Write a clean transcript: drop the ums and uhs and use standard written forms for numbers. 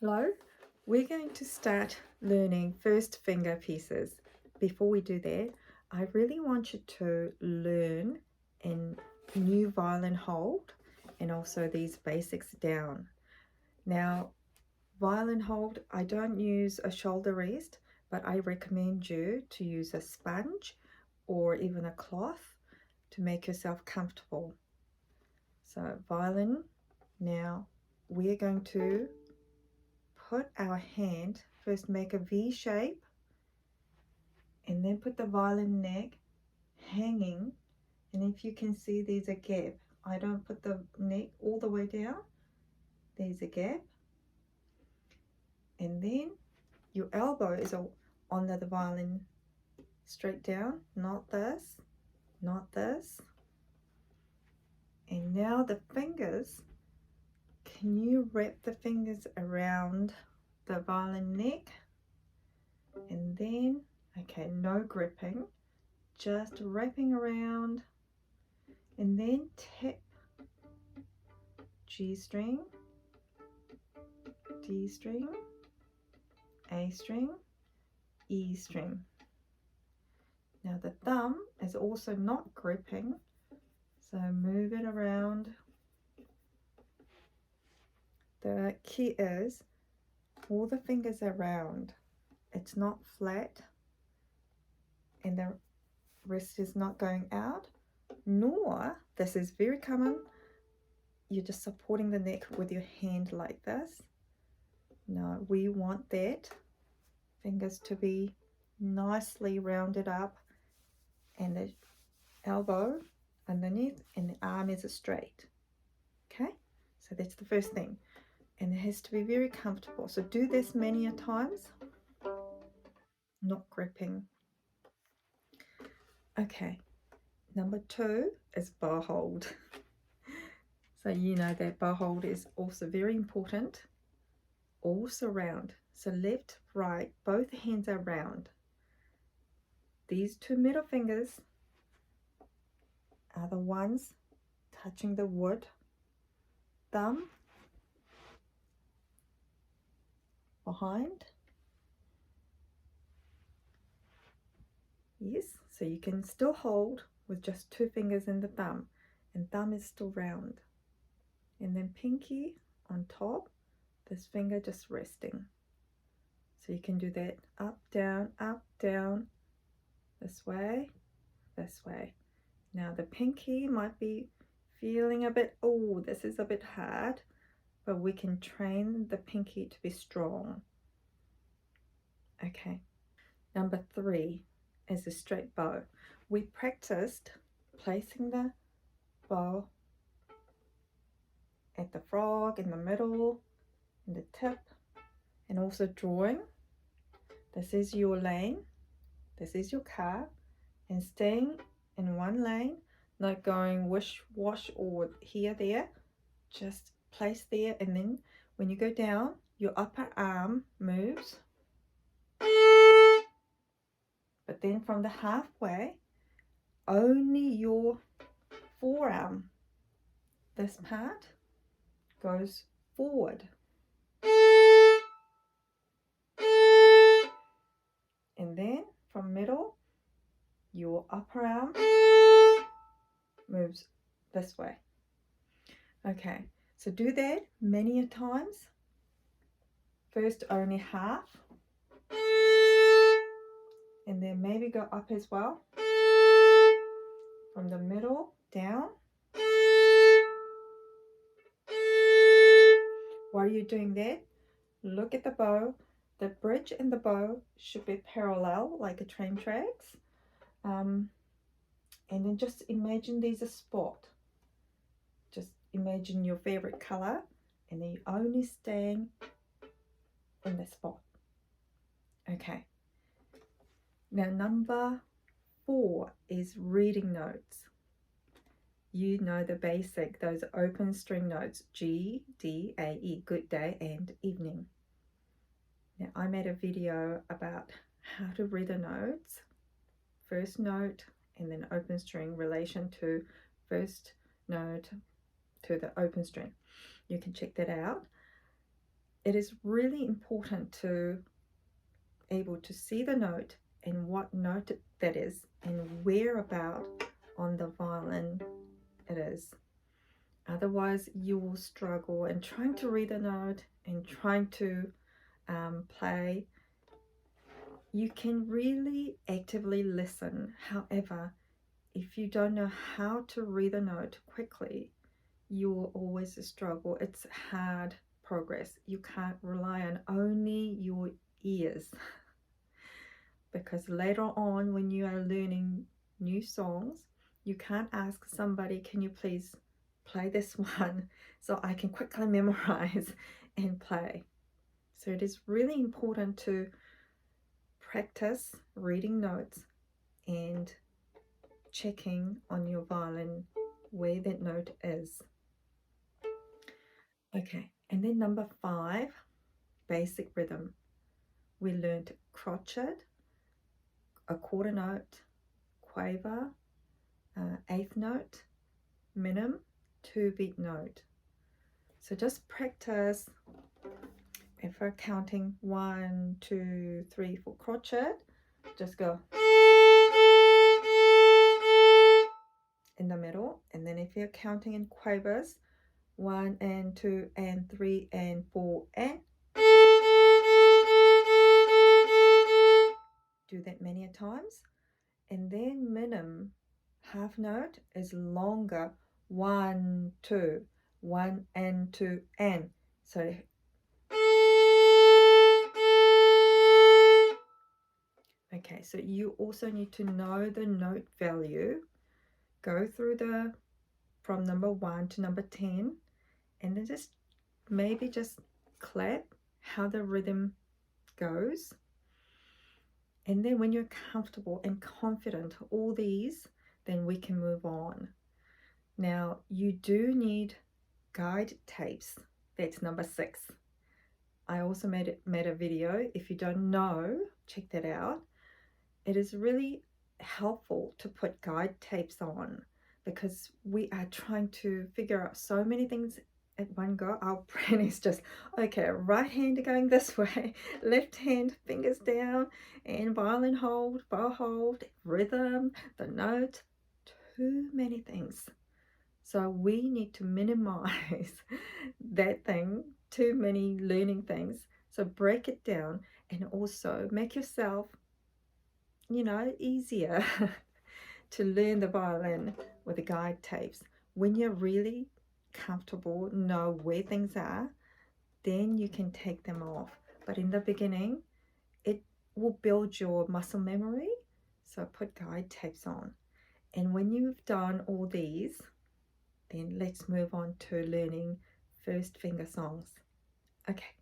Hello, we're going to start learning first finger pieces. Before we do that, I really want you to learn in new violin hold and also these basics down. Now, violin hold, I don't use a shoulder rest, but I recommend you to use a sponge or even a cloth to make yourself comfortable. So violin, now we're going to put our hand, first make a V shape and then put the violin neck hanging, and if you can see there's a gap. I don't put the neck all the way down, there's a gap, and then your elbow is under the violin straight down, not this, not this. And now the fingers, can you wrap the fingers around the violin neck? And then, okay, no gripping, just wrapping around, and then tap G string, D string, A string, E string. Now the thumb is also not gripping, so move it around. The key is all the fingers are round. It's not flat and the wrist is not going out, nor, this is very common, you're just supporting the neck with your hand like this. No, we want that fingers to be nicely rounded up and the elbow underneath and the arm is straight. Okay, so that's the first thing, and it has to be very comfortable. So do this many a times, not gripping. Okay, number 2 is bow hold. So you know that bow hold is also very important. Also round, so left, right, both hands are round. These 2 middle fingers are the ones touching the wood. Thumb behind. Yes, so you can still hold with just 2 fingers in the thumb, and thumb is still round. And then pinky on top, this finger just resting. So you can do that up, down, this way, this way. Now the pinky might be feeling a bit, oh, this is a bit hard, but we can train the pinky to be strong. Okay, number 3 is a straight bow. We practiced placing the bow at the frog, in the middle, in the tip, and also drawing. This is your lane, this is your car, and staying in one lane, not going wish, wash, or here, there. Just place there, and then when you go down, your upper arm moves, but then from the halfway, only your forearm, this part, goes forward. And then from middle, your upper arm moves this way. Okay, so do that many a times. First only half, and then maybe go up as well. From the middle down. While you're doing that, look at the bow. The bridge and the bow should be parallel, like a train tracks. And then just imagine there's a spot. Just imagine your favorite color, and then you're only staying in the spot. Okay. Now number 4 is reading notes. You know the basic, those open string notes, G, D, A, E, good day and evening. Now I made a video about how to read the notes, first note and then open string, relation to first note to the open string. You can check that out. it is really important to able to see the note and what note that is and where about on the violin it is. Otherwise, you will struggle in trying to read a note and trying to play. You can really actively listen. However, if you don't know how to read a note quickly, you will always struggle. It's hard progress. You can't rely on only your ears because later on, when you are learning new songs, you can't ask somebody, can you please play this one so I can quickly memorize and play. So it is really important to practice reading notes and checking on your violin where that note is. Okay, and then number 5, basic rhythm. We learned crotchet, a quarter note, quaver, eighth note, minim, 2-beat note. So just practice. If we're counting 1, 2, 3 for crotchet, just go in the middle. And then if you're counting in quavers, 1 and 2 and 3 and 4 and do that many a times. And then minim, half note is longer, 1, 2, 1 and 2 and. So okay, so you also need to know the note value. Go through from number 1 to number 10, and then maybe just clap how the rhythm goes. And then when you're comfortable and confident, all these, then we can move on. Now, you do need guide tapes. That's number 6. I also made a video. If you don't know, check that out. It is really helpful to put guide tapes on because we are trying to figure out so many things at one go. Our brain is just, okay, right hand going this way, left hand, fingers down, and violin hold, bow hold, rhythm, the note, too many things. So we need to minimize that thing, too many learning things. So break it down and also make yourself, easier to learn the violin with the guide tapes. When you're really comfortable, know where things are, then you can take them off. But in the beginning, it will build your muscle memory. So put guide tapes on. And when you've done all these, then let's move on to learning first finger songs. Okay.